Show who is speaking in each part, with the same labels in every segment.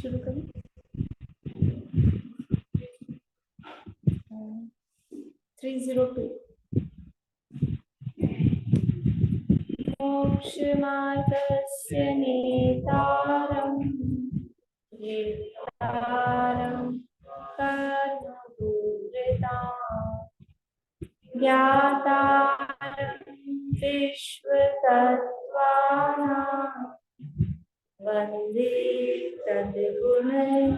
Speaker 1: शुरू करें। 302 मोक्षमार्गस्य नेतारम् येतारम् कर्मभूरिताम् ज्ञातारम् विश्वतत्त्वानाम् वन्दे तद्गुणैकाग्रम्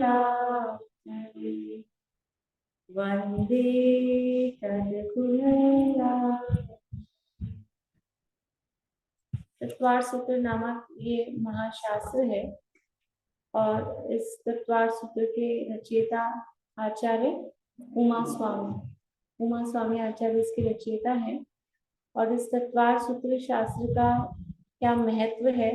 Speaker 1: वन्दे तद्गुणैकाग्रम्। तत्वार सूत्र नामक ये महाशास्त्र है और इस तत्वार सूत्र के रचयिता आचार्य उमा स्वामी आचार्य इसके रचयिता है। और इस तत्वार सूत्र शास्त्र का क्या महत्व है,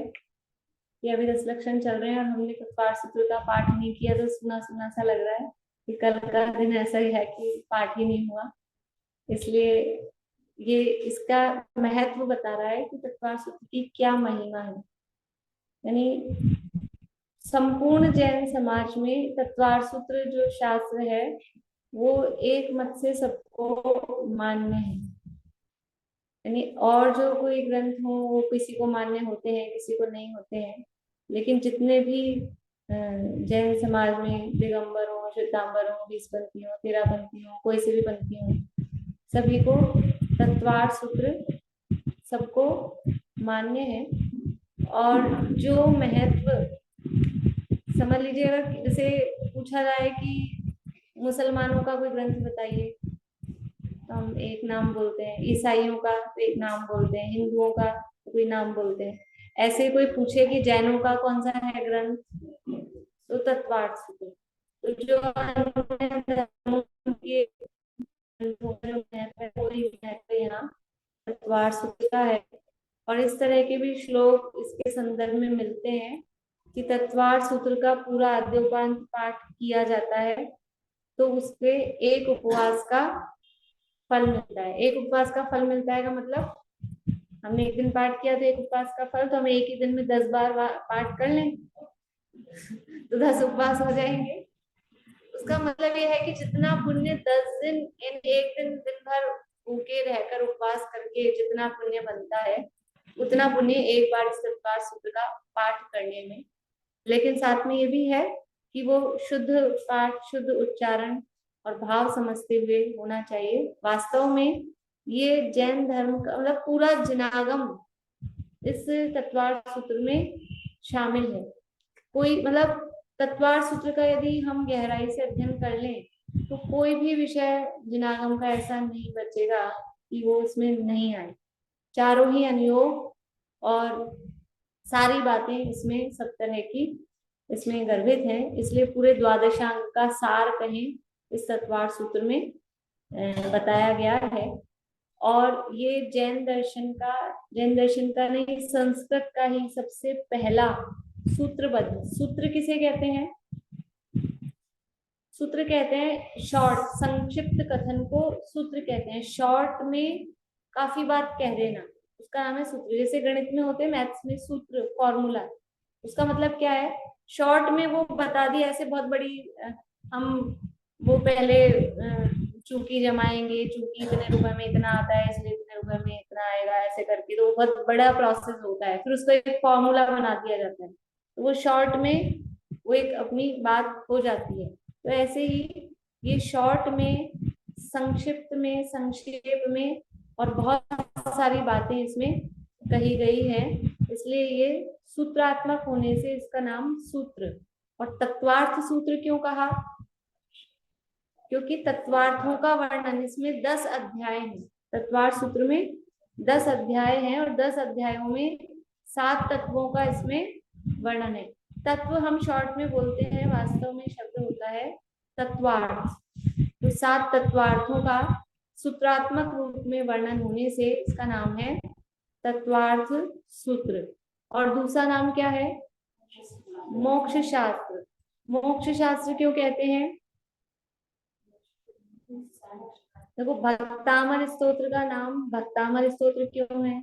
Speaker 1: ये अभी 10 लक्षण चल रहे हैं और हमने तत्वार सूत्र का पाठ नहीं किया तो सुना सुना सा लग रहा है कि कल का दिन ऐसा ही है कि पाठ ही नहीं हुआ। इसलिए ये इसका महत्व बता रहा है कि तत्वार सूत्र की क्या महिमा है। यानी संपूर्ण जैन समाज में तत्वार सूत्र जो शास्त्र है वो एक मत से सबको मान्य है। यानी और जो कोई ग्रंथ हो वो किसी को मान्य होते हैं, किसी को नहीं होते हैं, लेकिन जितने भी जैन समाज में दिगंबर हो, श्वेतांबर हो, 20 पंथी हो, 13 पंथी हो, कोई से भी पंथी हो, सभी को तत्वार सूत्र सबको मान्य है। और जो महत्व समझ लीजिए, अगर जैसे पूछा जाए कि मुसलमानों का कोई ग्रंथ बताइए, हम एक नाम बोलते हैं, ईसाइयों का तो एक नाम बोलते हैं, हिंदुओं का तो कोई नाम बोलते हैं। ऐसे कोई पूछे कि जैनों का कौन सा है ग्रंथ, तो तत्वार सूत्र। तो जो यहाँ तत्वार सूत्र का है। और इस तरह के भी श्लोक इसके संदर्भ में मिलते हैं कि तत्वार सूत्र का पूरा आद्योपांत पाठ किया जाता है तो उसके एक उपवास का फल मिलता है। एक उपवास का फल मिलता है का मतलब हमने एक दिन पाठ किया तो एक उपवास का फल, तो हम एक ही दिन में 10 बार पाठ कर लें तो 10 उपवास हो जाएंगे। उसका मतलब ये है कि जितना पुण्य 10 दिन इन एक दिन भर भूखे रहकर उपवास करके जितना पुण्य बनता है उतना पुण्य एक बार इस तत्वार सूत्र का पाठ करने में। लेकिन साथ में ये भी है कि वो शुद्ध पाठ, शुद्ध उच्चारण और भाव समझते हुए होना चाहिए। वास्तव में ये जैन धर्म का मतलब पूरा जिनागम इस तत्वार सूत्र में शामिल है। कोई मतलब तत्वार सूत्र का यदि हम गहराई से अध्ययन कर लें तो कोई भी विषय जिनागम का ऐसा नहीं बचेगा कि वो उसमें नहीं आए। चारों ही अनुयोग और सारी बातें इसमें सब तरह की इसमें गर्भित हैं। इसलिए पूरे द्वादशांग का सार कहें इस तत्वार सूत्र में बताया गया है। और ये जैन दर्शन का नहीं, संस्कृत का ही सबसे पहला सूत्रबद्ध। सूत्र किसे कहते हैं? सूत्र कहते हैं शॉर्ट, संक्षिप्त कथन को सूत्र कहते हैं। शॉर्ट में काफी बात कह देना, उसका नाम है सूत्र। जैसे गणित में होते हैं, मैथ्स में सूत्र, फॉर्मूला, उसका मतलब क्या है? शॉर्ट में वो बता दिया ऐसे बहुत बड़ी हम वो पहले चूंकि जमाएंगे, चूंकि इतने रुपए में इतना आता है इसलिए इतने रुपए में इतना आएगा, ऐसे करके तो बहुत बड़ा प्रोसेस होता है। फिर उसको एक फॉर्मूला बना दिया जाता है, तो वो शॉर्ट में वो एक अपनी बात हो जाती है। तो ऐसे ही ये शॉर्ट में, संक्षिप्त में, संक्षेप में और बहुत सारी बातें इसमें कही गई है। इसलिए ये सूत्रात्मक होने से इसका नाम सूत्र। और तत्वार्थ सूत्र क्यों कहा? क्योंकि तत्वार्थों का वर्णन इसमें 10 अध्याय हैं। तत्वार्थ सूत्र में 10 अध्याय हैं और 10 अध्यायों में 7 तत्वों का इसमें वर्णन है। तत्व हम शॉर्ट में बोलते हैं, वास्तव में शब्द होता है तत्वार्थ। तो 7 तत्वार्थों का सूत्रात्मक रूप में वर्णन होने से इसका नाम है तत्वार्थ सूत्र। और दूसरा नाम क्या है? मोक्ष शास्त्र। मोक्ष शास्त्र क्यों कहते हैं? देखो, भक्तामर स्तोत्र का नाम भक्तामर स्तोत्र क्यों है?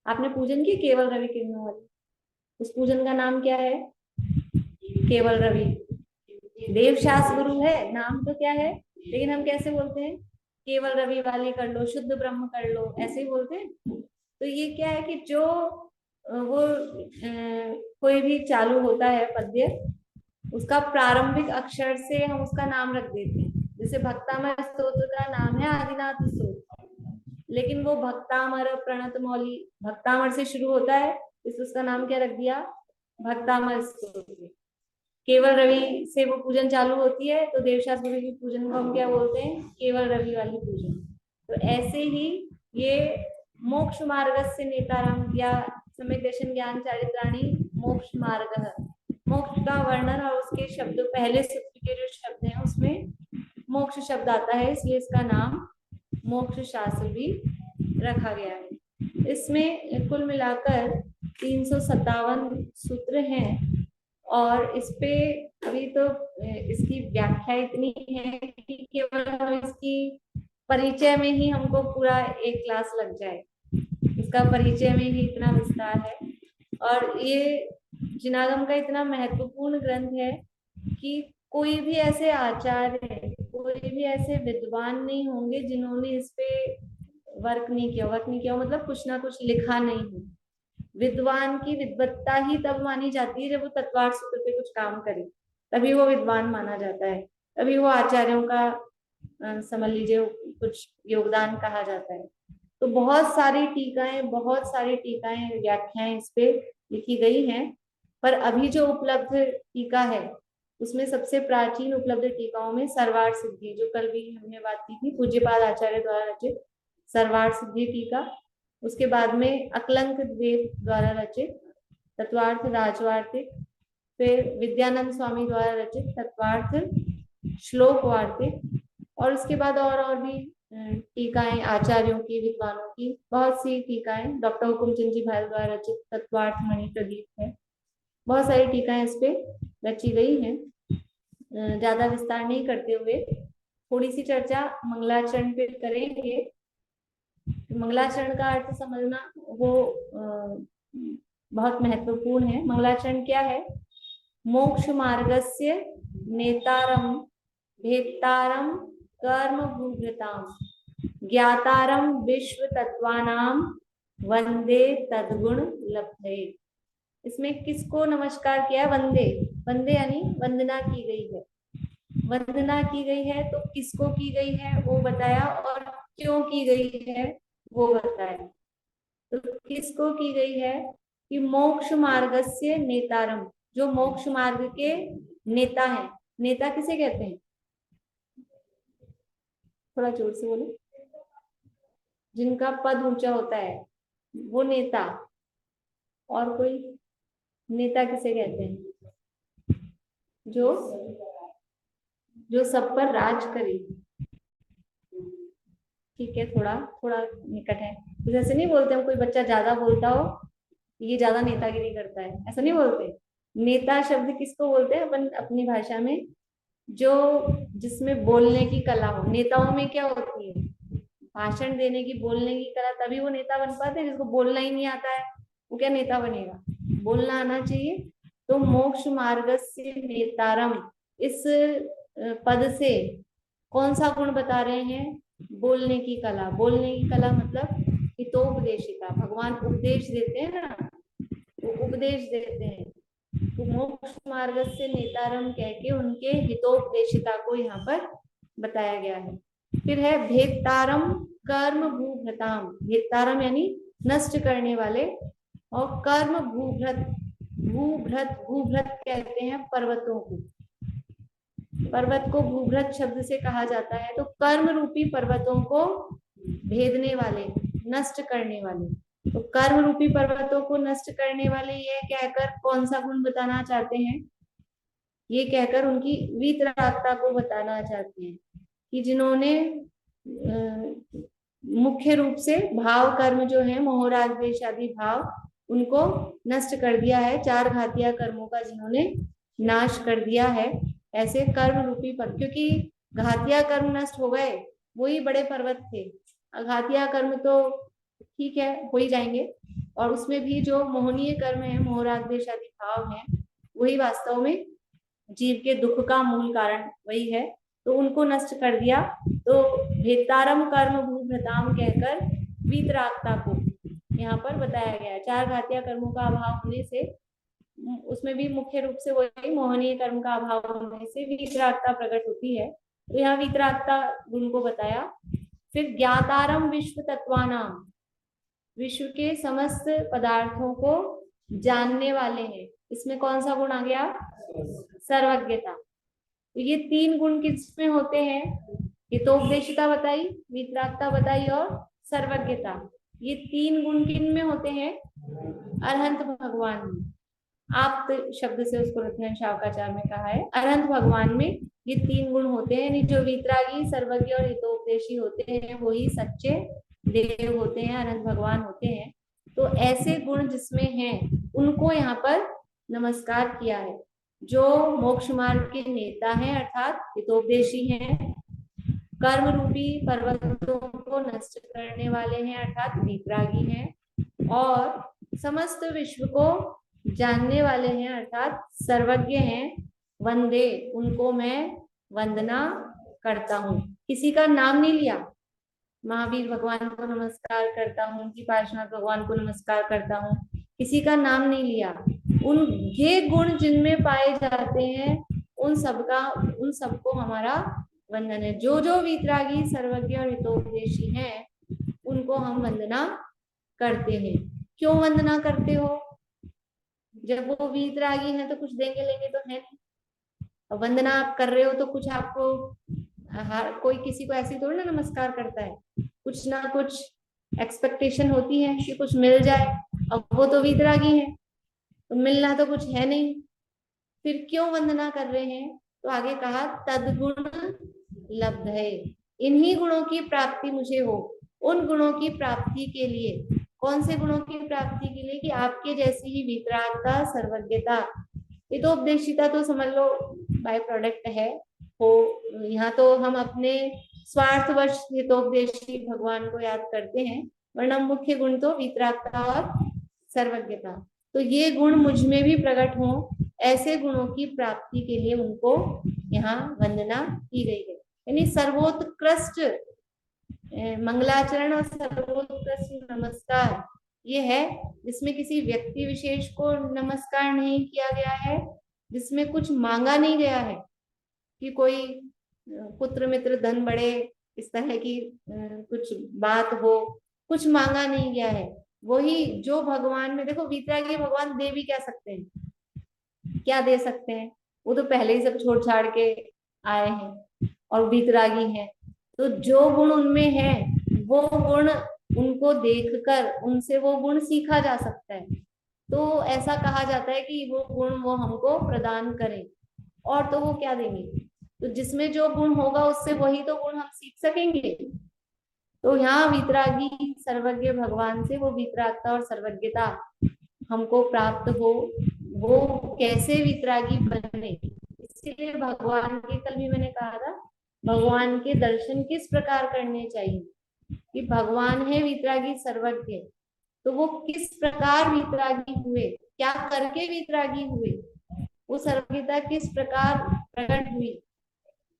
Speaker 1: आपने पूजन की केवल रवि किरणों वाली, उस पूजन का नाम क्या है? केवल रवि। देवशास गुरु है, नाम तो क्या है, लेकिन हम कैसे बोलते हैं, केवल रवि वाले कर लो, शुद्ध ब्रह्म कर लो, ऐसे ही बोलते हैं। तो ये क्या है कि जो वो कोई भी चालू होता है पद्य, उसका प्रारंभिक अक्षर से हम उसका नाम रख देते हैं। जैसे भक्तामर स्तोत्र का नाम है आदिनाथ स्तोत्र, लेकिन वो भक्तामर प्रणत मौली, भक्तामर से शुरू होता है, इस उसका नाम क्या रख दिया, भक्तामर स्तोत्र। केवल रवि से वो पूजन चालू होती है, तो देवशास गुरु की पूजन को हम क्या बोलते हैं, केवल रवि वाली पूजन। तो ऐसे ही ये मोक्ष मार्ग से नेतारम या सम्यक दर्शन ज्ञान चारित्राणी मोक्ष मार्ग, मोक्ष का वर्णन और उसके शब्द, पहले सूत्र के जो शब्द हैं उसमें मोक्ष शब्द आता है, इसलिए इसका नाम मोक्ष शास्त्र भी रखा गया है। इसमें कुल मिलाकर 357 सूत्र हैं, और इस पे अभी तो इसकी व्याख्या इतनी है कि केवल हम इसकी परिचय में ही हमको पूरा एक क्लास लग जाए, इसका परिचय में ही इतना विस्तार है। और ये जिनागम का इतना महत्वपूर्ण ग्रंथ है कि कोई भी ऐसे आचार्य, कोई भी ऐसे विद्वान नहीं होंगे जिन्होंने इस पे वर्क नहीं किया मतलब कुछ ना कुछ लिखा नहीं हो। विद्वान की विद्वत्ता ही तब मानी जाती है जब वो तत्वार्थ सूत्र पे कुछ काम करे, तभी वो विद्वान माना जाता है, तभी वो आचार्यों का समझ लीजिए कुछ योगदान कहा जाता है। तो बहुत सारी टीकाएं व्याख्याएं इस पे लिखी गई हैं, पर अभी जो उपलब्ध टीका है उसमें सबसे प्राचीन उपलब्ध टीकाओं में सर्वार्थ सिद्धि, जो कल भी हमने बात की थी, पूज्यपाद आचार्य द्वारा रचित सर्वार्थ सिद्धि टीका। उसके बाद में अकलंक द्वेत द्वारा रचित तत्वार्थ राजवार्तिक, फिर विद्यानंद स्वामी द्वारा रचित तत्वार्थ श्लोक वार्तिक, और उसके बाद और भी टीकाएं आचार्यों की, विद्वानों की बहुत सी टीकाएं, डॉक्टर हुकुमचंद जी भाल द्वारा रचित तत्वार्थ मणि प्रदीप है, बहुत सारी टीकाएं इस पे रची गई हैं। ज्यादा विस्तार नहीं करते हुए थोड़ी सी चर्चा मंगलाचरण पे करेंगे। मंगलाचरण का अर्थ समझना वो बहुत महत्वपूर्ण है। मंगलाचरण क्या है, मोक्ष मार्गस्य नेतारम भेत्तारम कर्म भूभृताम ज्ञातारम विश्व तत्वानाम वंदे तद्गुण लब्धये। इसमें किसको नमस्कार किया, वंदे, वंदे यानी वंदना की गई है, वंदना की गई है, तो किसको की गई है वो बताया, और क्यों की गई है वो बताया। तो किसको की गई है कि मोक्ष मार्गस्य नेतारम, जो मोक्ष मार्ग के नेता हैं। नेता किसे कहते हैं, थोड़ा जोर से बोलो, जिनका पद ऊंचा होता है वो नेता। और कोई नेता किसे कहते हैं, जो जो सब पर राज करे। ठीक है, थोड़ा थोड़ा निकट है, तो जैसे नहीं बोलते हम कोई बच्चा ज्यादा बोलता हो ये ज्यादा नेतागिरी करता है, ऐसा नहीं बोलते। नेता शब्द किसको बोलते हैं अपन अपनी भाषा में, जो जिसमें बोलने की कला हो। नेताओं में क्या होती है, भाषण देने की, बोलने की कला, तभी वो नेता बन पाते हैं। जिसको बोलना ही नहीं आता है वो क्या नेता बनेगा, बोलना आना चाहिए। तो मोक्ष मार्ग से नेतारम, इस पद से कौन सा गुण बता रहे हैं, बोलने की कला। बोलने की कला मतलब हितोपदेशिका, भगवान उपदेश देते हैं ना, वो उपदेश देते हैं। तो मोक्ष मार्ग से नेतारम कह के उनके हितोपदेशिता को यहाँ पर बताया गया है। फिर है भेत्तारम कर्म भूभृताम, भेत्तारम यानी नष्ट करने वाले, और कर्म भूभृत, भूभृत, भूभृत कहते हैं पर्वतों को, पर्वत को भूभृत शब्द से कहा जाता है। तो कर्म रूपी पर्वतों को भेदने वाले, नष्ट करने वाले। तो कर्म रूपी पर्वतों को नष्ट करने वाले ये कहकर कौन सा गुण बताना चाहते हैं, ये कहकर उनकी वीतरागता को बताना चाहते हैं कि जिन्होंने मुख्य रूप से भाव कर्म जो है मोहराग द्वेष आदि भाव, उनको नष्ट कर दिया है, चार घातिया कर्मों का जिन्होंने नाश कर दिया है, ऐसे कर्म रूपी पर्वत। क्योंकि घातिया कर्म नष्ट हो गए, वही बड़े पर्वत थे। अघातिया कर्म तो ठीक है हो ही जाएंगे, और उसमें भी जो मोहनीय कर्म है, मोहराग द्वेष आदि भाव है, वही वास्तव में जीव के दुख का मूल कारण वही है, तो उनको नष्ट कर दिया। तो भेतारम कर्म भूभृताम कहकर वीतरागता को यहाँ पर बताया गया है। चार घातिया कर्मों का अभाव होने से, उसमें भी मुख्य रूप से वही मोहनीय कर्म का अभाव होने से वीतरागता प्रकट होती है। तो यहाँ वीतरागता गुण को बताया। फिर ज्ञातारम विश्व तत्वानाम, विश्व के समस्त पदार्थों को जानने वाले हैं। इसमें कौन सा गुण आ गया? सर्वज्ञता। तो ये तीन गुण किसमें होते हैं? हितोपदेशिता बताई, वितरागता बताई और सर्वज्ञता। ये तीन गुण किन में होते हैं? अरहंत भगवान में। आप शब्द से उसको रत्न शावकाचार्य में कहा है, अरहंत भगवान में ये तीन गुण होते हैं। यानी जो वितरागी, सर्वज्ञ और हितोपदेशी होते हैं वही सच्चे देव होते हैं, अरहंत भगवान होते हैं। तो ऐसे गुण जिसमें हैं उनको यहाँ पर नमस्कार किया है। जो मोक्ष मार्ग के नेता हैं अर्थात हितोपदेशी हैं, कर्म रूपी पर्वतों को नष्ट करने वाले हैं अर्थात वितरागी हैं, और समस्त विश्व को जानने वाले हैं अर्थात सर्वज्ञ हैं। वंदे, उनको मैं वंदना करता हूँ। किसी का नाम नहीं लिया। महावीर भगवान को नमस्कार करता हूँ कि पार्श्वनाथ भगवान को नमस्कार करता हूँ, किसी का नाम नहीं लिया। उन ये गुण जिनमें पाए जाते हैं उन सबको हमारा वंदन है। जो जो वीतरागी, सर्वज्ञ और हितोपदेशी हैं उनको हम वंदना करते हैं। क्यों वंदना करते हो? जब वो वीतरागी हैं तो कुछ देंगे लेंगे तो है नहीं। अब वंदना आप कर रहे हो तो कुछ आपको, हर कोई किसी को ऐसे थोड़ी ना नमस्कार करता है, कुछ ना कुछ एक्सपेक्टेशन होती है कि कुछ मिल जाए। अब वो तो वीतरागी है तो मिलना तो कुछ है नहीं, फिर क्यों वंदना कर रहे हैं? तो आगे कहा तदगुण लब्ध है, इन्हीं गुणों की प्राप्ति मुझे हो। उन गुणों की प्राप्ति के लिए, कौन से गुणों की प्राप्ति के लिए? कि आपके जैसी ही वितरागता, सर्वज्ञता, हितोपदेशिता तो समझ लो बाय प्रोडक्ट है हो। यहाँ तो हम अपने स्वार्थवश हितोपदेशी भगवान को याद करते हैं, वरना मुख्य गुण तो वितरागता और सर्वज्ञता। तो ये गुण मुझ में भी प्रकट हो, ऐसे गुणों की प्राप्ति के लिए उनको यहाँ वंदना की गई है। यानी सर्वोत्कृष्ट मंगलाचरण और सर्वोत्कृष्ट नमस्कार ये है जिसमें किसी व्यक्ति विशेष को नमस्कार नहीं किया गया है, जिसमें कुछ मांगा नहीं गया है कि कोई पुत्र मित्र धन बढ़े, इस तरह की कुछ बात हो, कुछ मांगा नहीं गया है। वही जो भगवान में, देखो वीतरागी भगवान दे भी क्या सकते हैं? क्या दे सकते हैं? वो तो पहले ही सब छोड़ छाड़ के आए हैं और वीतरागी हैं। तो जो गुण उनमें है वो गुण उनको देखकर उनसे वो गुण सीखा जा सकता है। तो ऐसा कहा जाता है कि वो गुण वो हमको प्रदान करें, और तो वो क्या देंगे? तो जिसमें जो गुण होगा उससे वही तो गुण हम सीख सकेंगे। तो यहाँ वितरागी सर्वज्ञ भगवान से वो वितरागता और सर्वज्ञता हमको प्राप्त हो। वो कैसे वितरागी बने, इसलिए भगवान के, कल भी मैंने कहा था, भगवान के दर्शन किस प्रकार करने चाहिए। कि भगवान है वितरागी सर्वज्ञ, तो वो किस प्रकार वितरागी हुए, क्या करके वितरागी हुए, वो सर्वज्ञता किस प्रकार प्रकट हुई,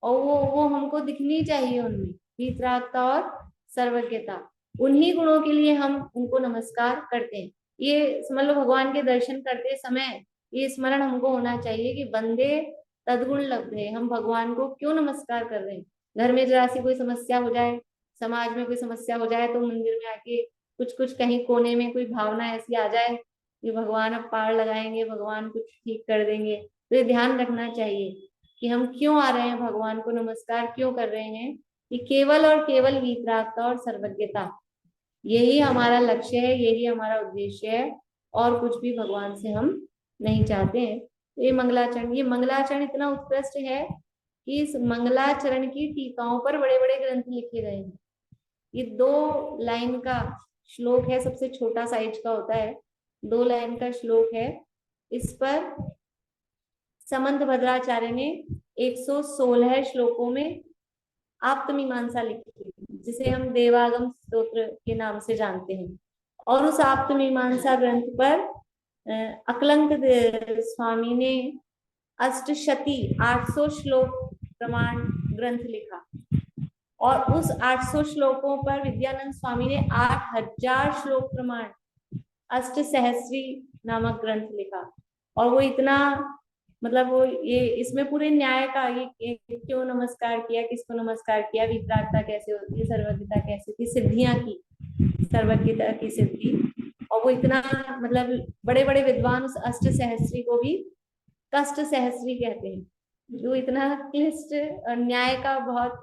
Speaker 1: और वो हमको दिखनी चाहिए उनमें, वितरागता और सर्वज्ञता। उन्हीं गुणों के लिए हम उनको नमस्कार करते हैं। ये समझ लो भगवान के दर्शन करते समय ये स्मरण हमको होना चाहिए कि वंदे तदगुण लब्धे, हम भगवान को क्यों नमस्कार कर रहे हैं। घर में जरा सी कोई समस्या हो जाए, समाज में कोई समस्या हो जाए, तो मंदिर में आके कुछ कुछ कहीं कोने में कोई भावना ऐसी आ जाए कि भगवान अब पार लगाएंगे, भगवान कुछ ठीक कर देंगे, तो ये ध्यान रखना चाहिए कि हम क्यों आ रहे हैं, भगवान को नमस्कार क्यों कर रहे हैं। कि केवल और केवल वितरागता और सर्वज्ञता, यही हमारा लक्ष्य है, यही हमारा उद्देश्य है, और कुछ भी भगवान से हम नहीं चाहते हैं। तो ये मंगलाचरण इतना उत्कृष्ट है कि इस मंगलाचरण की टीकाओं पर बड़े बड़े ग्रंथ लिखे गए हैं। ये 2 लाइन का श्लोक है, सबसे छोटा साइज का होता है, 2 लाइन का श्लोक है। इस पर समंत भद्राचार्य ने 116 श्लोकों में आप्तमीमांसा लिखी, जिसे हम देवागम स्तोत्र के नाम से जानते हैं। और उस आप्तमीमांसा ग्रंथ पर अकलंक स्वामी ने अष्टशती 800 श्लोक प्रमाण ग्रंथ लिखा, और उस 800 श्लोकों पर विद्यानंद स्वामी ने 8000 श्लोक प्रमाण अष्ट सहस्री नामक ग्रंथ लिखा। और वो इतना मतलब वो ये इसमें पूरे न्याय का ये क्यों नमस्कार किया, किसको नमस्कार किया, विपरागता कैसे होती है, सर्वज्ञता कैसे थी, सिद्धियां की, सर्वज्ञता की सिद्धि। और वो इतना मतलब बड़े बड़े विद्वान उस अष्ट सहस्री को भी कष्ट सहस्री कहते हैं, जो इतना क्लिष्ट न्याय का बहुत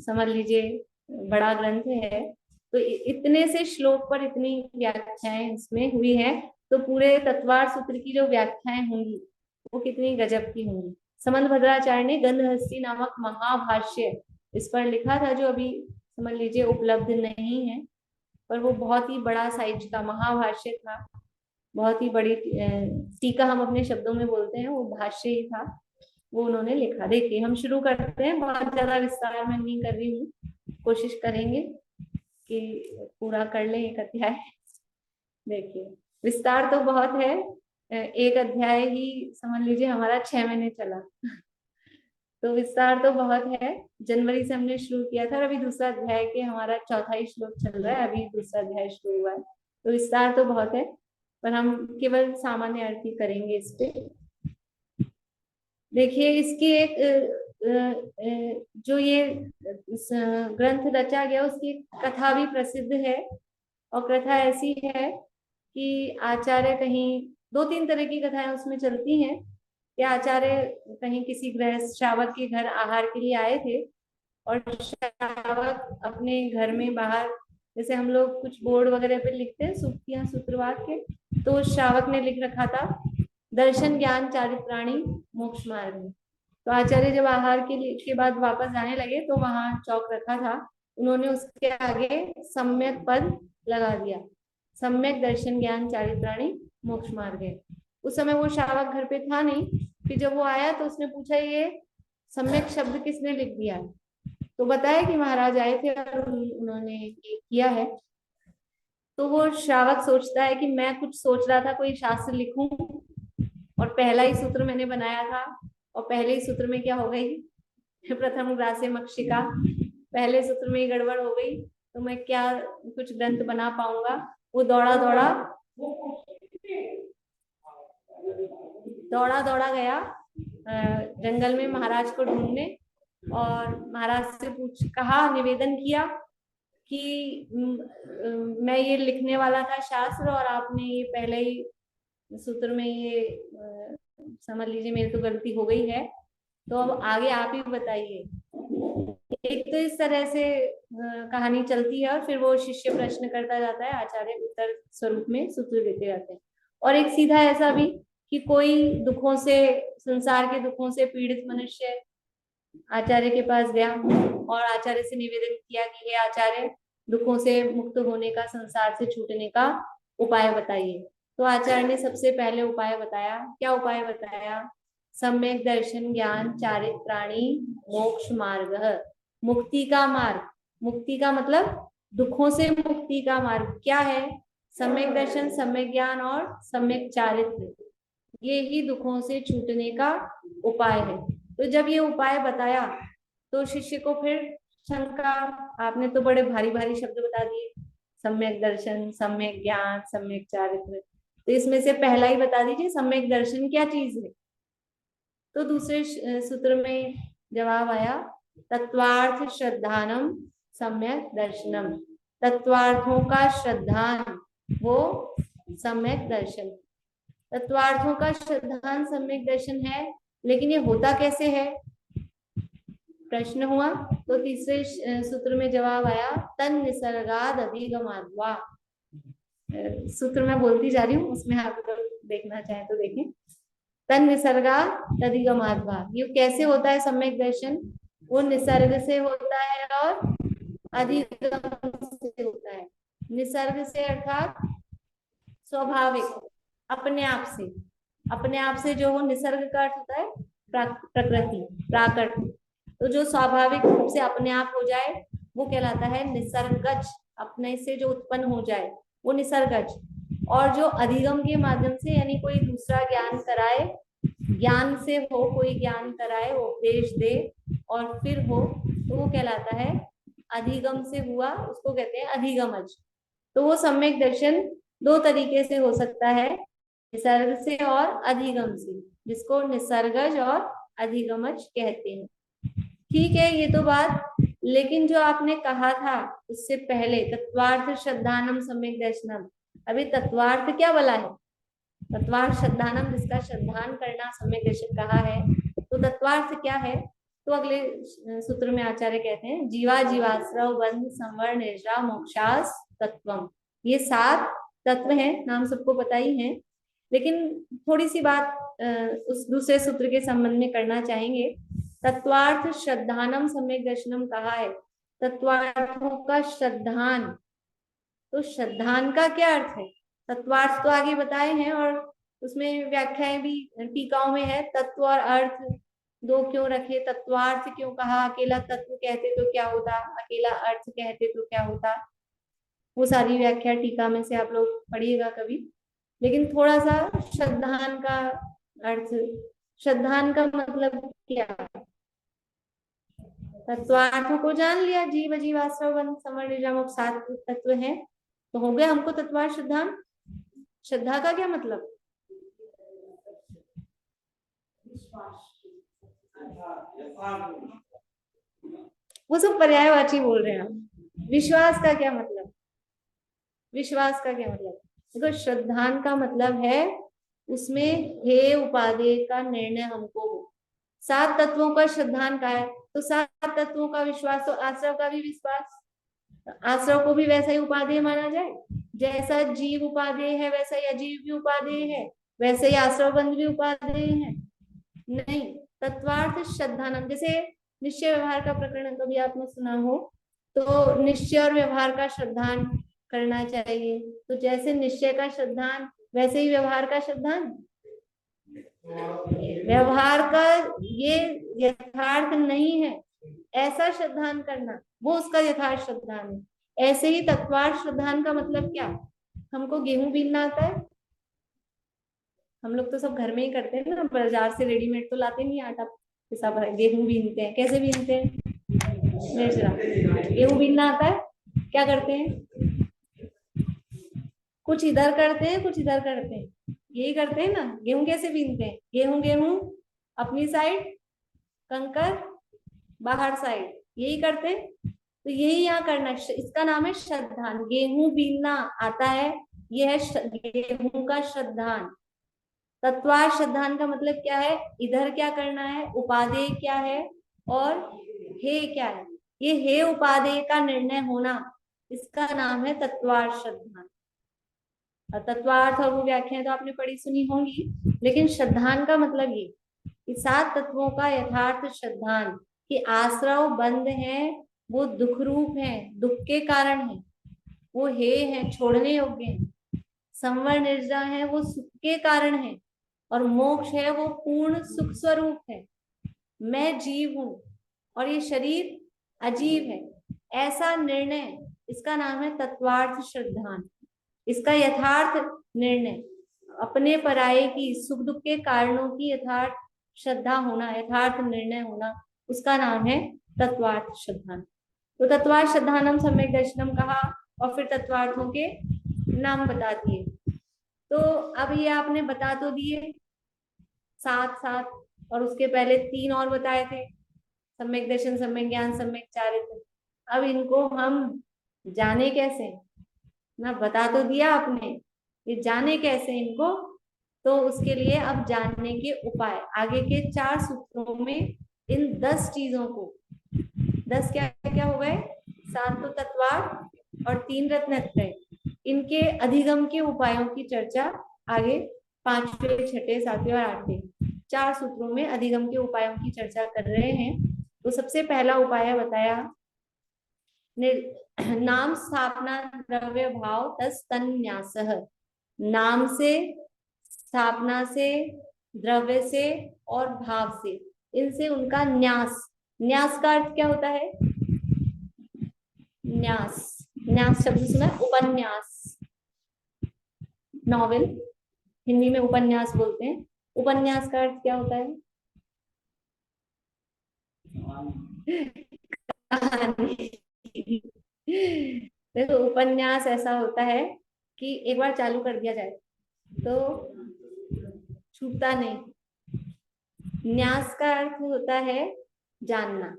Speaker 1: समझ लीजिए बड़ा ग्रंथ है। तो इतने से श्लोक पर इतनी व्याख्याएं इसमें हुई है, तो पूरे तत्वार सूत्र की जो व्याख्याएं होंगी वो कितनी गजब की होंगी। समंत भद्राचार्य ने गंधहस्ती नामक महाभाष्य इस पर लिखा था, जो अभी समझ लीजिए उपलब्ध नहीं है, पर वो बहुत ही बड़ा साइज का महाभाष्य था, बहुत ही बड़ी टीका हम अपने शब्दों में बोलते हैं, वो भाष्य ही था, वो उन्होंने लिखा। देखिए हम शुरू करते हैं, बहुत ज्यादा विस्तार में नहीं कर रही हूँ, कोशिश करेंगे कि पूरा कर लें एक अध्याय। देखिए विस्तार तो बहुत है, एक अध्याय ही समझ लीजिए हमारा 6 महीने चला। तो विस्तार तो बहुत है, जनवरी से हमने शुरू किया था और अभी दूसरा अध्याय के हमारा चौथा ही श्लोक चल रहा है, अभी दूसरा अध्याय शुरू हुआ है। तो विस्तार तो बहुत है, पर हम केवल सामान्य अर्थ ही करेंगे इस पे। देखिए इसकी एक जो ये ग्रंथ रचा गया उसकी कथा भी प्रसिद्ध है, और कथा ऐसी है कि आचार्य कहीं 2-3 तरह की कथाएं उसमें चलती हैं कि आचार्य कहीं किसी गृहस्थ श्रावक के घर आहार के लिए आए थे, और श्रावक अपने घर में बाहर, जैसे हम लोग कुछ बोर्ड वगैरह पे लिखते हैं सूक्तियां सूत्रवाद के, तो श्रावक ने लिख रखा था दर्शन ज्ञान चारित्राणी मोक्ष मार्ग में। तो आचार्य जब आहार के बाद वापस जाने लगे तो वहां चौक रखा था, उन्होंने उसके आगे सम्यक पद लगा दिया, सम्यक दर्शन ज्ञान चारित्राणी मोक्ष मार्ग है। उस समय वो श्रावक घर पे था नहीं, फिर जब वो आया तो उसने पूछा ये सम्यक शब्द किसने लिख दिया, तो बताया कि महाराज आए थे और उन्होंने ये किया है। तो वो श्रावक सोचता है कि मैं कुछ सोच रहा था कोई शास्त्र लिखूं, और पहला ही सूत्र मैंने बनाया था, और पहले ही सूत्र में क्या हो गई, प्रथम ग्रासे मक्षिका, पहले सूत्र में ही गड़बड़ हो गई, तो मैं क्या कुछ ग्रंथ बना पाऊंगा। वो दौड़ा दौड़ा गया जंगल में महाराज को ढूंढने, और महाराज से कहा, निवेदन किया कि मैं ये लिखने वाला था शास्त्र, और आपने ये पहले ही सूत्र में ये समझ लीजिए मेरी तो गलती हो गई है, तो अब आगे आप ही बताइए। एक तो इस तरह से कहानी चलती है, और फिर वो शिष्य प्रश्न करता जाता है, आचार्य उत्तर स्वरूप में सूत्र देते जाते हैं। और एक सीधा ऐसा भी कि कोई दुखों से, संसार के दुखों से पीड़ित मनुष्य आचार्य के पास गया और आचार्य से निवेदन किया कि हे आचार्य, दुखों से मुक्त होने का, संसार से छूटने का उपाय बताइए। तो आचार्य ने सबसे पहले उपाय बताया। क्या उपाय बताया? सम्यक दर्शन ज्ञान चारित्राणी मोक्ष मार्ग, मुक्ति का मार्ग। मुक्ति का मतलब दुखों से मुक्ति का मार्ग क्या है? सम्यक दर्शन, सम्यक ज्ञान और सम्यक चारित्र, ये ही दुखों से छूटने का उपाय है। तो जब ये उपाय बताया तो शिष्य को फिर शंका, आपने तो बड़े भारी भारी शब्द बता दिए, सम्यक दर्शन, सम्यक ज्ञान, सम्यक चारित्र, तो इसमें से पहला ही बता दीजिए, सम्यक दर्शन क्या चीज है। तो दूसरे सूत्र में जवाब आया, तत्वार्थ श्रद्धानम सम्यक दर्शनम, तत्वार्थों का श्रद्धान वो सम्यक दर्शन। तत्वार्थों का श्रद्धान सम्यक दर्शन है, लेकिन ये होता कैसे है, प्रश्न हुआ। तो तीसरे सूत्र में जवाब आया, तन निसर्गाद अधिगमाद्वा। सूत्र में बोलती जा रही हूँ, उसमें आप देखना चाहें तो देखें। तन निसर्गाद अधिगमाद्वा, ये कैसे होता है सम्यक दर्शन? वो निसर्ग से होता है और अधिगम से होता है। निसर्ग से अर्थात स्वाभाविक, अपने आप से, अपने आप से जो हो, निसर्ग का अर्थ होता है प्रकृति, प्राकृत। तो जो स्वाभाविक रूप से अपने आप हो जाए वो कहलाता है निसर्गज, अपने से जो उत्पन्न हो जाए वो निसर्गज। और जो अधिगम के माध्यम से, यानी कोई दूसरा ज्ञान कराए ज्ञान से हो, कोई ज्ञान कराए, उपदेश दे और फिर हो, तो वो कहलाता है अधिगम से हुआ, उसको कहते हैं अधिगमज। तो वो सम्यक दर्शन दो तरीके से हो सकता है, निसर्ग से और अधिगम से, जिसको निसर्गज और अधिगमज कहते हैं। ठीक है, ये तो बात, लेकिन जो आपने कहा था उससे पहले तत्वार्थ श्रद्धानम सम्यक दर्शनम, अभी तत्वार्थ क्या बोला है? तत्वार्थ श्रद्धानम, जिसका श्रद्धान करना सम्यक दर्शन कहा है, तो तत्वार्थ क्या है? तो अगले सूत्र में आचार्य कहते हैं जीवा जीवाश्रव बंध संवर निर्जा मोक्षास तत्वम। ये 7 तत्व हैं, नाम सबको पता ही है, लेकिन थोड़ी सी बात उस दूसरे सूत्र के संबंध में करना चाहेंगे। तत्वार्थ श्रद्धानम सम्यक दर्शनम कहा है, तत्वार्थों का श्रद्धान, तो श्रद्धान का क्या अर्थ है? तत्वार्थ तो आगे बताए हैं और उसमें व्याख्याएं भी टीकाओं में है। तत्व और अर्थ दो क्यों रखे, तत्वार्थ क्यों कहा, अकेला तत्व कहते तो क्या होता, अकेला अर्थ कहते तो क्या होता, वो सारी व्याख्या टीका में से आप लोग पढ़िएगा कभी। लेकिन थोड़ा सा श्रद्धान का अर्थ, श्रद्धान का मतलब क्या? तत्वार्थों को जान लिया, जीव जीवाश्रव बंध समर निर्जामक 7 तत्व हैं, तो हो गया हमको तत्वार्थ श्रद्धान। श्रद्धा का क्या मतलब? वो सब पर्यायवाची बोल रहे हैं हम। विश्वास का क्या मतलब? विश्वास का क्या मतलब? देखो, श्रद्धान का मतलब है उसमें हे उपादेय का निर्णय हमको हो। 7 तत्वों का श्रद्धान का है, तो 7 तत्वों का विश्वास, तो आश्रव का भी विश्वास, आश्रव को भी वैसा ही उपादेय माना जाए। जैसा जीव उपादेय है वैसा ही अजीव भी उपादेय है, वैसे ही आश्रव बंध भी उपादेय है। नहीं, तत्वार्थ श्रद्धानम, जैसे निश्चय व्यवहार का प्रकरण कभी आपने सुना हो, तो निश्चय और व्यवहार का श्रद्धान करना चाहिए। तो जैसे निश्चय का श्रद्धान वैसे ही व्यवहार का श्रद्धान। व्यवहार का ये यथार्थ नहीं है, ऐसा श्रद्धान करना वो उसका यथार्थ श्रद्धान है। ऐसे ही तत्वार्थ श्रद्धान का मतलब क्या? हमको गेहूं बीनना आता है, हम लोग तो सब घर में ही करते हैं ना, बाजार से रेडीमेड तो लाते नहीं आटा पिसा भरा। गेहूं बीनते हैं, कैसे बीनते हैं? निर्जरा। गेहूं बीनना आता है, क्या करते हैं? कुछ इधर करते हैं, कुछ इधर करते हैं, यही करते हैं ना। गेहूं कैसे बीनते हैं? गेहूं गेहूं अपनी साइड, कंकर बाहर साइड, यही करते हैं। तो यही यहाँ करना है, इसका नाम है श्रद्धान। गेहूं बीनना आता है, यह है गेहूं का श्रद्धान। तत्वार्थ श्रद्धान का मतलब क्या है? इधर क्या करना है, उपादेय क्या है और हे क्या है। ये हे उपादेय का निर्णय होना, इसका नाम है तत्वार्थ श्रद्धान। तत्वार्थ और वो व्याख्याएं तो आपने पढ़ी सुनी होंगी, लेकिन श्रद्धान का मतलब ये 7 तत्वों का यथार्थ श्रद्धान कि आश्रव बंध है, वो दुख रूप है, दुख के कारण है, वो हे है, छोड़ने योग्य है। संवर निर्जा है, वो सुख के कारण है, और मोक्ष है, वो पूर्ण सुख स्वरूप है। मैं जीव हूं और ये शरीर अजीब है, ऐसा निर्णय, इसका नाम है तत्वार्थ श्रद्धान। इसका यथार्थ निर्णय, अपने पराये की सुख दुख के कारणों की यथार्थ श्रद्धा होना, यथार्थ निर्णय होना, उसका नाम है तत्वार्थ श्रद्धान। तो तत्वार्थ श्रद्धानम सम्यक दर्शनम कहा और फिर तत्वार्थों के नाम बता दिए। तो अब ये आपने बता तो दिए 7 और उसके पहले 3 और बताए थे, सम्यक दर्शन, सम्यक ज्ञान, सम्यक चारित्र। अब इनको हम जाने कैसे? ना बता तो दिया आपने, ये जाने कैसे इनको? तो उसके लिए अब जानने के उपाय आगे के 4 सूत्रों में इन 10 चीजों को, 10 क्या क्या हो गए? 7 तो तत्वार्थ और 3 रत्नत्रय, इनके अधिगम के उपायों की चर्चा आगे 5वें, 6ठे, 7वें और 8वें 4 सूत्रों में अधिगम के उपायों की चर्चा कर रहे हैं। तो सबसे पहला उपाय बताया नाम स्थापना द्रव्य भाव तस् तन्यासः, नाम से, स्थापना से, द्रव्य से और भाव से, इनसे उनका न्यास। न्यास का अर्थ क्या होता है? न्यास, न्यास शब्द सुना? उपन्यास, नॉवेल, हिंदी में उपन्यास बोलते हैं। उपन्यास का अर्थ क्या होता है? कहानी। देखो, उपन्यास ऐसा होता है कि एक बार चालू कर दिया जाए तो छूटता नहीं। न्यास का अर्थ होता है जानना।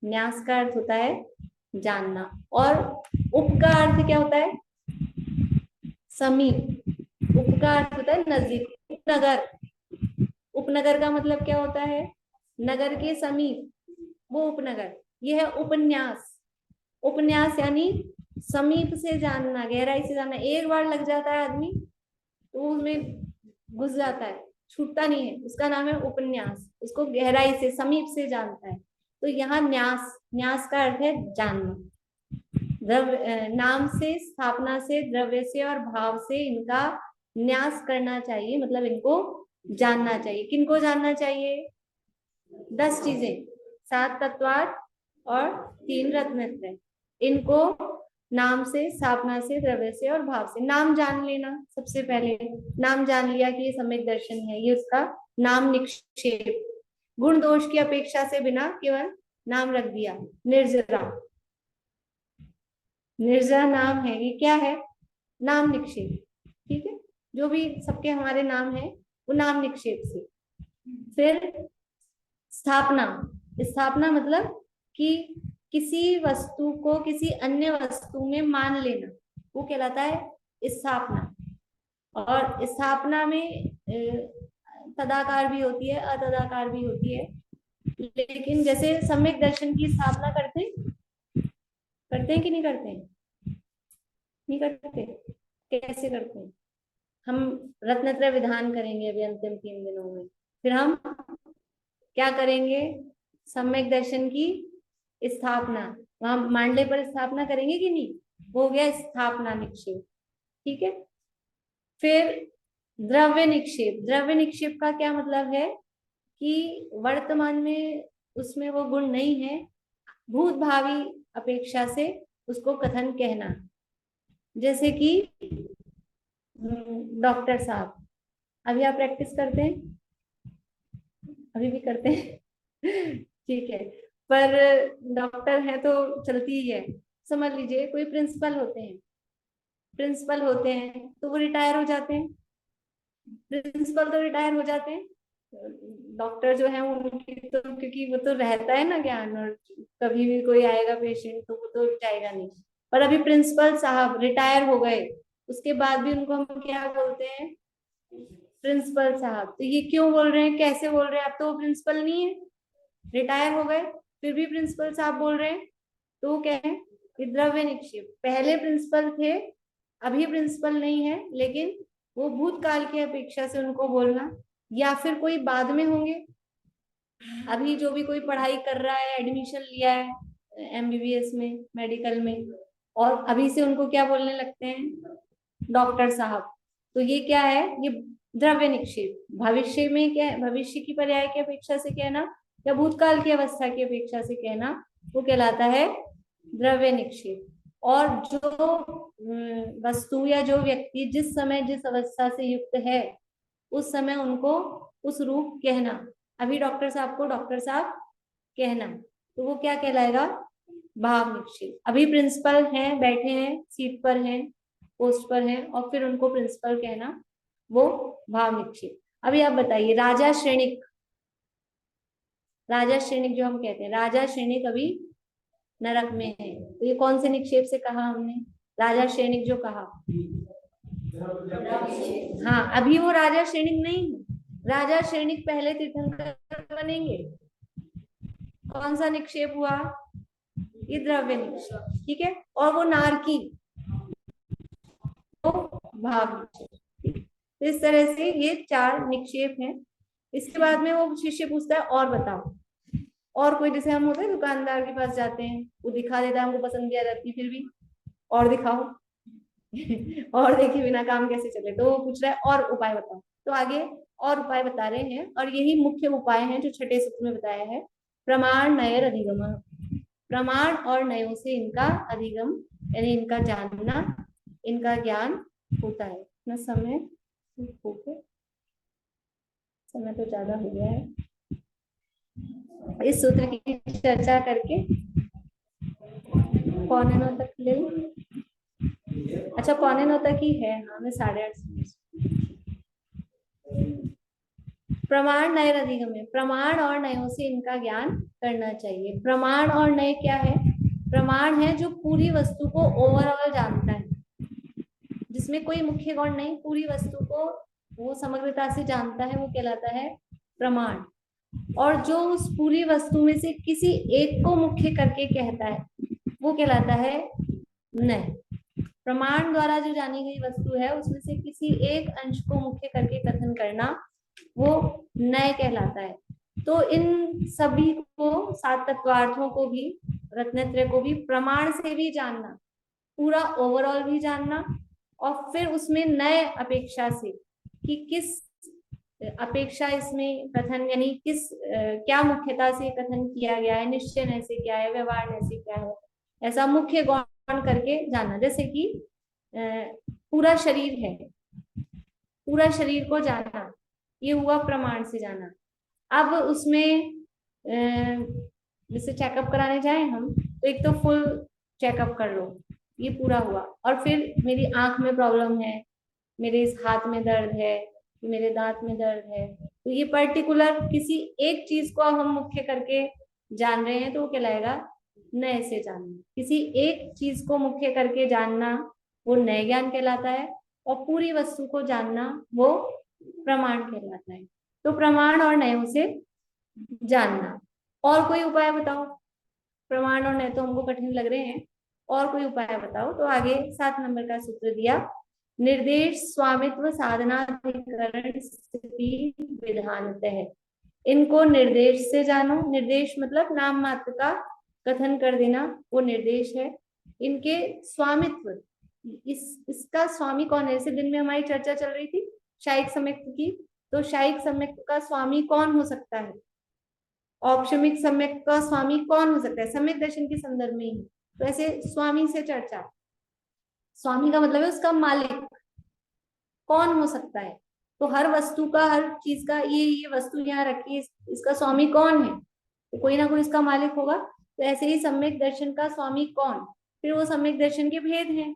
Speaker 1: न्यास का अर्थ होता है जानना। और उप का अर्थ क्या होता है? समीप। उप का अर्थ होता है नजदीक, उपनगर। उपनगर का मतलब क्या होता है? नगर के समीप, वो उपनगर। ये है उपन्यास। उपन्यास यानी समीप से जानना, गहराई से जानना। एक बार लग जाता है आदमी तो उसमें घुस जाता है, छूटता नहीं है। उसका नाम है उपन्यास। उसको गहराई से, समीप से जानता है। तो यहाँ न्यास, न्यास का अर्थ है जानना। द्रव्य, नाम से, स्थापना से, द्रव्य से और भाव से इनका न्यास करना चाहिए, मतलब इनको जानना चाहिए। किनको जानना चाहिए? 10 चीजें, 7 तत्वार्थ और 3 रत्नत्रय। इनको नाम से, स्थापना से, द्रव्य से और भाव से। नाम जान लेना। सबसे पहले नाम जान लिया कि ये सम्यक दर्शन है, ये उसका नाम निक्षेप। गुण दोष की अपेक्षा से बिना केवल नाम रख दिया। निर्जरा, निर्जरा नाम है। ये क्या है? नाम निक्षेप। ठीक है, जो भी सबके हमारे नाम है वो नाम निक्षेप से। फिर स्थापना। स्थापना मतलब कि किसी वस्तु को किसी अन्य वस्तु में मान लेना, वो कहलाता है स्थापना। और स्थापना में तदाकार भी होती है, अतदाकार भी होती है। लेकिन जैसे सम्यक दर्शन की स्थापना करते हैं, करते हैं कि नहीं करते हैं? नहीं करते। कैसे करते हैं? हम रत्नत्रय विधान करेंगे अभी अंतिम 3 दिनों में। फिर हम क्या करेंगे? सम्यक दर्शन की स्थापना, वहां मांडले पर स्थापना करेंगे कि नहीं? वो हो गया स्थापना निक्षेप। ठीक है। फिर द्रव्य निक्षेप। द्रव्य निक्षेप का क्या मतलब है कि वर्तमान में उसमें वो गुण नहीं है, भूत भावी अपेक्षा से उसको कथन कहना। जैसे कि डॉक्टर साहब, अभी आप प्रैक्टिस करते हैं? अभी भी करते हैं? ठीक है। पर डॉक्टर है तो चलती ही है। समझ लीजिए कोई प्रिंसिपल होते हैं, प्रिंसिपल होते हैं तो वो रिटायर हो जाते हैं। प्रिंसिपल तो रिटायर हो जाते हैं। डॉक्टर जो है उनकी तो, क्योंकि वो तो रहता है ना ज्ञान, और कभी भी कोई आएगा पेशेंट तो वो तो जाएगा नहीं। पर अभी प्रिंसिपल साहब रिटायर हो गए, उसके बाद भी उनको हम क्या बोलते हैं? प्रिंसिपल साहब। तो ये क्यों बोल रहे हैं, कैसे बोल रहे हैं? अब तो वो प्रिंसिपल नहीं है, रिटायर हो गए, फिर भी प्रिंसिपल साहब बोल रहे हैं। तो वो क्या है? ये द्रव्य निक्षेप। पहले प्रिंसिपल थे, अभी प्रिंसिपल नहीं है, लेकिन वो भूतकाल की अपेक्षा से उनको बोलना। या फिर कोई बाद में होंगे, अभी जो भी कोई पढ़ाई कर रहा है, एडमिशन लिया है एमबीबीएस में, मेडिकल में, और अभी से उनको क्या बोलने लगते हैं? डॉक्टर साहब। तो ये क्या है? ये द्रव्य निक्षेप। भविष्य में क्या है? भविष्य की पर्याय की अपेक्षा से कहना या भूतकाल की अवस्था की अपेक्षा से कहना, वो कहलाता है द्रव्य निक्षेप। और जो वस्तु या जो व्यक्ति जिस समय जिस अवस्था से युक्त है, उस समय उनको उस रूप कहना। अभी डॉक्टर साहब को डॉक्टर साहब कहना, तो वो क्या कहलाएगा? भाव निक्षेप। अभी प्रिंसिपल हैं, बैठे हैं, सीट पर हैं, पोस्ट पर हैं, और फिर उनको प्रिंसिपल कहना, वो भाव निक्षेप। अभी आप बताइए, राजा श्रेणिक। राजा श्रेणिक जो हम कहते हैं, राजा श्रेणिक अभी नरक में है, तो ये कौन से निक्षेप से कहा हमने? राजा श्रेणिक जो कहा। हाँ, अभी वो राजा श्रेणिक नहीं है। राजा श्रेणिक पहले तीर्थंकर बनेंगे। कौन सा निक्षेप हुआ? ये द्रव्य निक्षेप। ठीक है। और वो नारकी, वो भाव निक्षेप। तो इस तरह से ये 4 निक्षेप हैं। इसके बाद में वो शिष्य पूछता है और बताओ। और कोई, जैसे हम होते हैं दुकानदार के पास जाते हैं, वो दिखा देता है, हमको पसंद किया जाती है, फिर भी और दिखाओ। और देखे बिना काम कैसे चले, तो वो पूछ रहा है और उपाय बताओ। तो आगे और उपाय बता रहे हैं, और यही मुख्य उपाय हैं जो छठे सूत्र में बताया है। प्रमाण नयर अधिगम। प्रमाण और नयों से इनका अधिगम, यानी इनका जानना, इनका ज्ञान होता है। इतना समय हो गया। समय तो ज्यादा हो गया है इस सूत्र की चर्चा करके। पौने 9 तक ले लो। अच्छा, पौने 9 तक ही है। हाँ, मैं 8:30। प्रमाण नय अधिगम है। प्रमाण और नयों से इनका ज्ञान करना चाहिए। प्रमाण और नय क्या है? प्रमाण है जो पूरी वस्तु को ओवरऑल जानता है, जिसमें कोई मुख्य गुण नहीं, पूरी वस्तु को वो समग्रता से जानता है, वो कहलाता है प्रमाण। और जो उस पूरी वस्तु में से किसी एक को मुख्य करके कहता है, वो कहलाता है नय। प्रमाण द्वारा जो जानी गई वस्तु है उसमें से किसी एक अंश को मुख्य करके कथन करना, वो नय कहलाता है। तो इन सभी को, 7 तत्वार्थों को भी, रत्नत्रय को भी प्रमाण से भी जानना, पूरा ओवरऑल भी जानना, और फिर उसमें नए अपेक्षा से कि किस अपेक्षा इसमें कथन, यानी किस क्या मुख्यता से कथन किया गया है, निश्चय नय से क्या है, व्यवहार नय से क्या है, ऐसा मुख्य गौण करके जानना। जैसे कि पूरा शरीर है, पूरा शरीर को जानना, ये हुआ प्रमाण से जाना। अब उसमें जैसे चेकअप कराने जाए हम, तो एक तो फुल चेकअप कर लो, ये पूरा हुआ। और फिर मेरी आंख में प्रॉब्लम है, मेरे इस हाथ में दर्द है, मेरे दांत में दर्द है, तो ये पर्टिकुलर किसी एक चीज को हम मुख्य करके जान रहे हैं, तो वो कहलाएगा नय से जानना। किसी एक चीज को मुख्य करके जानना वो नय ज्ञान कहलाता है, और पूरी वस्तु को जानना वो प्रमाण कहलाता है। तो प्रमाण और नयों से जानना। और कोई उपाय बताओ? प्रमाण और नय तो हमको कठिन लग रहे हैं, और कोई उपाय बताओ। तो आगे 7 नंबर का सूत्र दिया, निर्देश स्वामित्व साधनाधिकरण स्थिति विधानतः। इनको निर्देश से जानो। निर्देश मतलब नाम मात्र का कथन कर देना, वो निर्देश है। इनके स्वामित्व, इसका स्वामी कौन है? जैसे दिन में हमारी चर्चा चल रही थी शायिक सम्यक्त की, तो शायिक सम्यक्त का स्वामी कौन हो सकता है? औपशमिक सम्यक्त का स्वामी कौन हो सकता है? सम्यक दर्शन के संदर्भ में ही। तो ऐसे स्वामी से चर्चा, स्वामी का मतलब है उसका मालिक कौन हो सकता है। तो हर वस्तु का, हर चीज का, ये वस्तु यहाँ रखी है, इसका स्वामी कौन है? तो कोई ना कोई इसका मालिक होगा। तो ऐसे ही सम्यक दर्शन का स्वामी कौन? फिर वो सम्यक दर्शन के भेद हैं।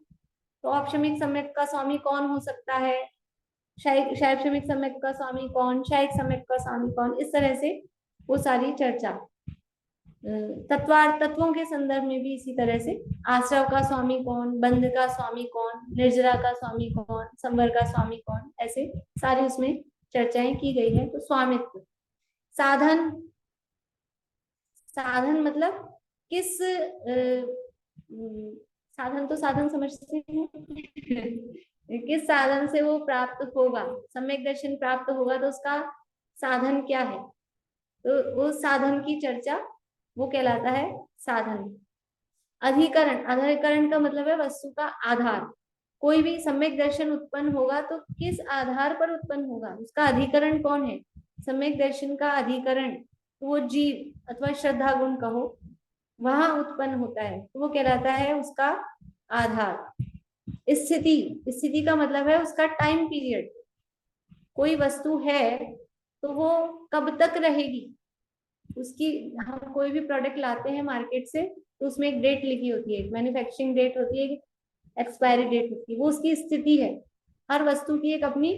Speaker 1: तो औपशमिक सम्यक का स्वामी कौन हो सकता है? शैक्षणिक सम्यक का स्वामी कौन? शायिक सम्यक का स्वामी कौन? इस तरह से वो सारी चर्चा। तत्वों के संदर्भ में भी इसी तरह से, आश्रव का स्वामी कौन, बंध का स्वामी कौन, निर्जरा का स्वामी कौन, संवर का स्वामी कौन, ऐसे सारी उसमें चर्चाएं की गई है। तो स्वामित्व। साधन, साधन मतलब किस साधन, तो साधन समझते हैं किस साधन से वो प्राप्त होगा, सम्यक दर्शन प्राप्त होगा, तो उसका साधन क्या है? तो वो साधन की चर्चा, वो कहलाता है साधन। अधिकरण, अधिकरण का मतलब है वस्तु का आधार। कोई भी सम्यक दर्शन उत्पन्न होगा तो किस आधार पर उत्पन्न होगा, उसका अधिकरण कौन है? सम्यक दर्शन का अधिकरण, तो वो जीव अथवा श्रद्धा गुण कहो, वहां उत्पन्न होता है, तो वो कहलाता है उसका आधार। स्थिति, स्थिति का मतलब है उसका टाइम पीरियड। कोई वस्तु है तो वो कब तक रहेगी, उसकी, हम कोई भी प्रोडक्ट लाते हैं मार्केट से, तो उसमें एक डेट लिखी होती है, एक मैन्युफैक्चरिंग डेट होती है, एक्सपायरी डेट होती है, वो उसकी स्थिति है। हर वस्तु की एक अपनी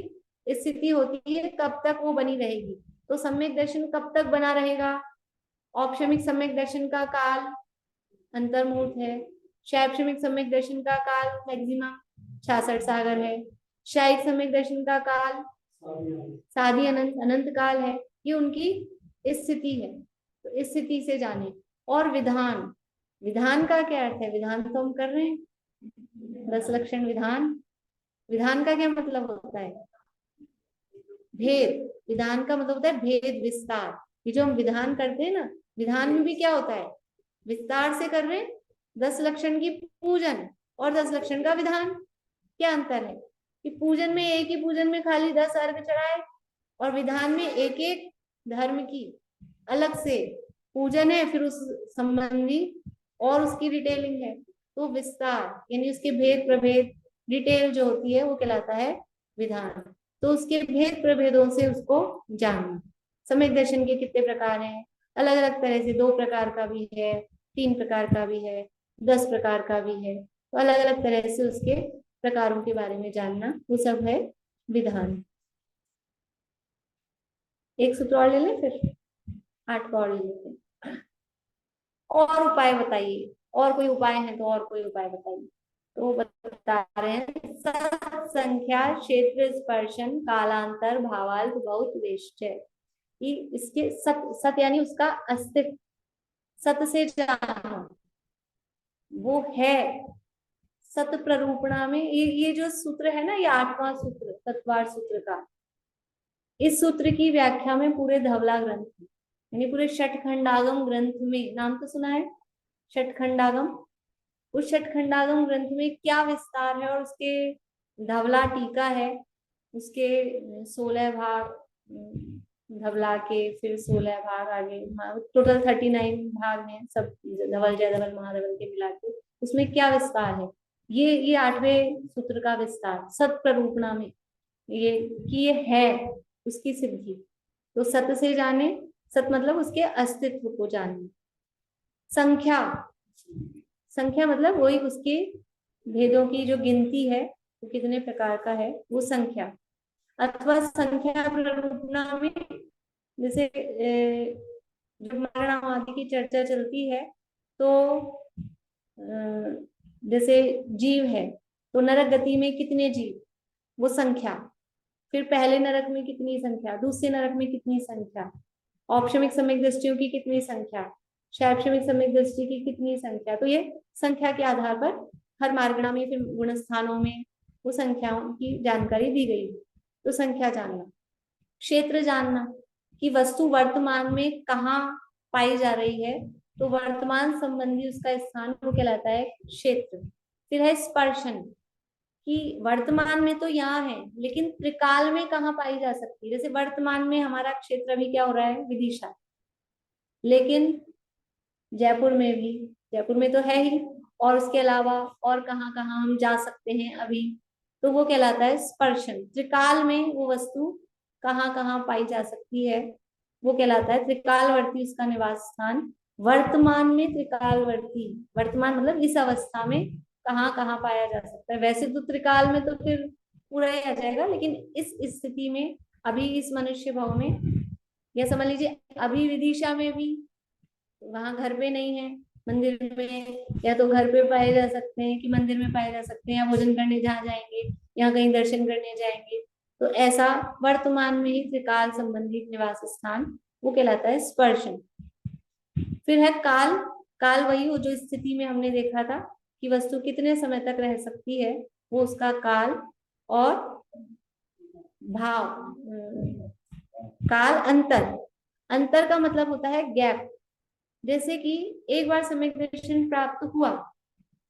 Speaker 1: स्थिति होती है, कब तक वो बनी रहेगी। तो सम्यक दर्शन कब तक बना रहेगा? औपशमिक सम्यक दर्शन का काल अंतर्मुहूर्त है। शैक्षणिक सम्यक दर्शन का काल मैक्सिमम 66 सागर है। शायिक सम्यक दर्शन का काल साधी अनंत, अनंत काल है। ये उनकी स्थिति है, तो स्थिति से जाने। और विधान, विधान का क्या अर्थ है? विधान तो हम कर रहे हैं, 10 लक्षण विधान। विधान का क्या मतलब होता है? भेद। विधान का मतलब होता है भेद, विस्तार। ये जो हम विधान करते हैं ना, विधान में भी क्या होता है? विस्तार से कर रहे हैं। 10 लक्षण की पूजन और 10 लक्षण का विधान, क्या अंतर है? कि पूजन में, एक ही पूजन में खाली 10 अर्घ चढ़ाए, और विधान में एक एक धर्म की अलग से पूजन है, फिर उस संबंधी और उसकी डिटेलिंग है। तो विस्तार यानी उसके भेद प्रभेद, डिटेल जो होती है, वो कहलाता है विधान। तो उसके भेद प्रभेदों से उसको जानना। सम्यक दर्शन के कितने प्रकार हैं, अलग अलग तरह से, 2 प्रकार का भी है, 3 प्रकार का भी है, 10 प्रकार का भी है। तो अलग अलग तरह से उसके प्रकारों के बारे में जानना, वो सब है विधान। एक सूत्र और ले लें, फिर 8 का और ले लेते हैं। और उपाय बताइए, और कोई उपाय है तो और कोई उपाय बताइए। तो बता रहे हैं, सत संख्या क्षेत्र स्पर्शन कालांतर भावाल्प बहुत वेश्य, कि इसके सत, सत यानी उसका अस्तित्व, सत से जाना, वो है सत प्ररूपणा में। ये जो सूत्र है ना, ये 8वां सूत्र तत्वार सूत्र का, इस सूत्र की व्याख्या में पूरे धवला ग्रंथ में, यानी पूरे षटखंडागम ग्रंथ में, नाम तो सुना है षटखंडागम, उस षटखंडागम ग्रंथ में क्या विस्तार है, और उसके धवला टीका है, उसके 16 भाग, धवला के फिर 16 भाग आगे, टोटल 39 भाग हैं सब, धवल जय धवल महाधवल के मिला के। उसमें क्या विस्तार है, ये 8वें सूत्र का विस्तार सत प्ररूपणा में, ये कि ये है उसकी सिद्धि। तो सत से जाने, सत मतलब उसके अस्तित्व को जानना। संख्या, संख्या मतलब वही उसके भेदों की जो गिनती है, वो कितने प्रकार का है, वो संख्या। अथवा संख्या प्ररूपणा में, जैसे जब मरण आदि की चर्चा चलती है, तो जैसे जीव है, तो नरक गति में कितने जीव, वो संख्या। फिर पहले नरक में कितनी संख्या, दूसरे नरक में कितनी संख्या, औपशमिक सम्यक दृष्टियों की कितनी संख्या, शैक्षणिक सम्यक दृष्टि की कितनी संख्या। तो ये संख्या के आधार पर हर मार्गणा में, फिर गुण स्थानों में वो संख्याओं की जानकारी दी गई है। तो संख्या जानना। क्षेत्र जानना, कि वस्तु वर्तमान में कहाँ पाई जा रही है, तो वर्तमान संबंधी उसका स्थान वो कहलाता है क्षेत्र। फिर है स्पर्शन, कि वर्तमान में तो यहाँ है, लेकिन त्रिकाल में कहाँ पाई जा सकती है। जैसे वर्तमान में हमारा क्षेत्र अभी क्या हो रहा है, विदिशा, लेकिन जयपुर में भी, जयपुर में तो है ही, और उसके अलावा और कहाँ कहाँ हम जा सकते हैं अभी, तो वो कहलाता है स्पर्शन। त्रिकाल में वो वस्तु कहाँ कहाँ पाई जा सकती है, वो कहलाता है त्रिकालवर्ती उसका निवास स्थान। वर्तमान में त्रिकालवर्ती, वर्तमान मतलब इस अवस्था में कहाँ कहाँ पाया जा सकता है। वैसे तो त्रिकाल में तो फिर पूरा ही आ जाएगा, लेकिन इस स्थिति में, अभी इस मनुष्य भाव में, या समझ लीजिए अभी विदिशा में भी, वहां घर पे नहीं है, मंदिर में, या तो घर पे पाए जा सकते हैं कि मंदिर में पाए जा सकते हैं, या भोजन करने जहाँ जाएंगे, या कहीं दर्शन करने जाएंगे, तो ऐसा वर्तमान में ही त्रिकाल संबंधित निवास स्थान वो कहलाता है स्पर्शन। फिर है काल। काल वही हो जो स्थिति में हमने देखा था कि वस्तु कितने समय तक रह सकती है, वो उसका काल। और भाव, काल अंतर, अंतर का मतलब होता है गैप। जैसे कि एक बार सम्यक दर्शन प्राप्त हुआ,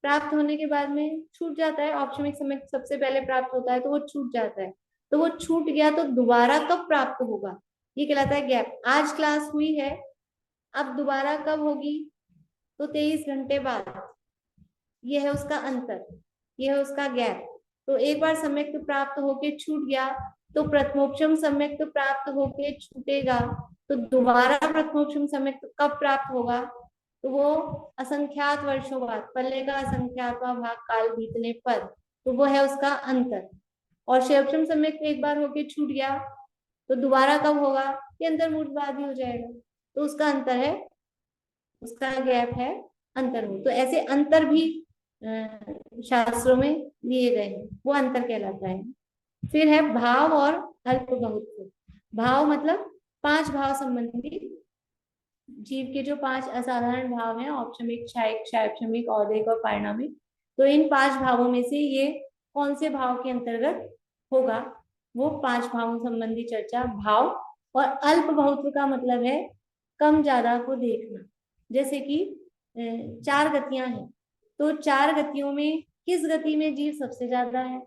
Speaker 1: प्राप्त होने के बाद में छूट जाता है, औपशमिक सम्यक सबसे पहले प्राप्त होता है तो वो छूट जाता है, तो वो छूट गया तो दोबारा कब प्राप्त होगा, ये कहलाता है गैप। आज क्लास हुई है, अब दोबारा कब होगी, तो 23 घंटे बाद, ये है उसका अंतर, ये है उसका गैप। तो एक बार सम्यक प्राप्त होके छूट गया, तो प्रथमोपशम सम्यक प्राप्त होके छूटेगा, तो दोबारा प्रथमोपशम सम्यक कब प्राप्त होगा, तो वो असंख्यात वर्षों बाद, पल्ले का असंख्यातवां भाग काल बीतने पर, तो वो है उसका अंतर। और शेवक्षम सम्यक एक बार होके छूट गया, तो दोबारा कब होगा, ये अंतर्मुहूर्त बाद ही हो जाएगा, तो उसका अंतर है, उसका गैप है अंतर्मुहूर्त। तो ऐसे अंतर भी शास्त्रों में दिए गए हैं, वो अंतर कहलाता है। फिर है भाव और अल्प बहुत्व। भाव मतलब 5 भाव संबंधी, जीव के जो 5 असाधारण भाव हैं, औपशमिक, क्षायिक, क्षायक्षमिक, औदिक और पारिणामिक, तो इन 5 भावों में से ये कौन से भाव के अंतर्गत होगा, वो 5 भावों संबंधी चर्चा। भाव। और अल्प बहुत्व का मतलब है कम ज्यादा को देखना। जैसे कि 4 गतियां हैं, तो 4 गतियों में किस गति में जीव सबसे ज्यादा है,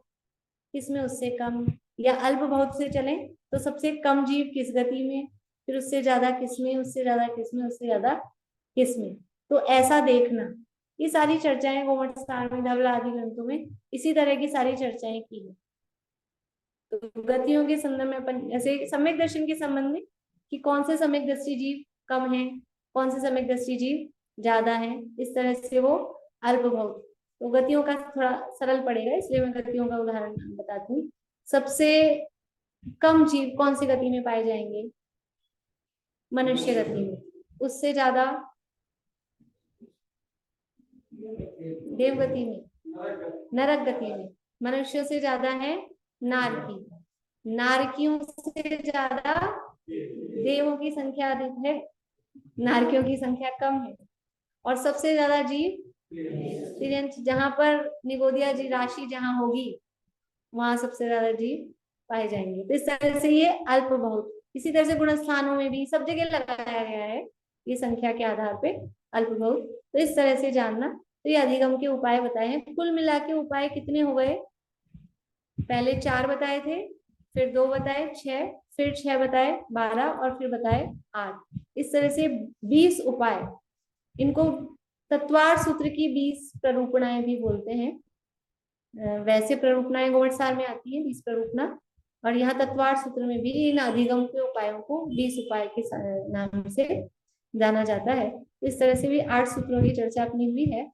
Speaker 1: किसमें उससे कम, या अल्प बहुत से चले तो सबसे कम जीव किस गति में, फिर उससे ज्यादा किसमें, उससे ज्यादा किसमें, उससे ज्यादा किसमें, तो ऐसा देखना। ये सारी चर्चाएं गोमट सार में, धवल आदि ग्रंथों में इसी तरह की सारी चर्चाएं की है। तो गतियों के संदर्भ में अपन ऐसे सम्यक दर्शन के संबंध में कि कौन से सम्यक दृष्टि जीव कम है, कौन से सम्यक दृष्टि जीव ज्यादा है, इस तरह से वो अल्पभौत। तो गतियों का थोड़ा सरल पड़ेगा, इसलिए मैं गतियों का उदाहरण बताती हूँ। सबसे कम जीव कौन सी गति में पाए जाएंगे? मनुष्य गति में। उससे ज्यादा देव गति में, नरक गति में। मनुष्यों से ज्यादा है नारकी, नारकियों से ज्यादा देवों की संख्या अधिक है, नारकियों की संख्या कम है। और सबसे ज्यादा जीव तिर्यंत, जहां पर निगोदिया जी राशि जहां होगी वहां सबसे ज्यादा जीव पाए जाएंगे। तो इस तरह से ये अल्प बहुत, इसी तरह से गुण स्थानों में भी सब जगह लगाया गया है ये संख्या के आधार पे अल्प बहुत। तो इस तरह से जानना। तो ये अधिगम के उपाय बताए हैं। कुल मिला के उपाय कितने हो गए? पहले 4 बताए थे, फिर 2 बताए, 6, फिर 6 बताए, 12 और फिर बताए 8। इस तरह से 20 उपाय। इनको तत्वार सूत्र की 20 प्ररूपणाएं भी बोलते हैं। वैसे प्ररूपणाएं गोवटसार में आती है 20 प्ररूपणा, और यहाँ तत्वार सूत्र में भी इन अधिगम के उपायों को 20 उपाय के नाम से जाना जाता है। इस तरह से भी 8 सूत्रों की चर्चा अपनी हुई है।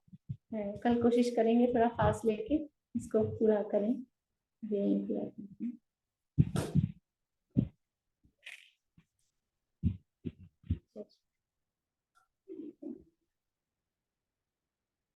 Speaker 1: कल कोशिश करेंगे थोड़ा फास्ट लेके इसको पूरा करें। यही पूरा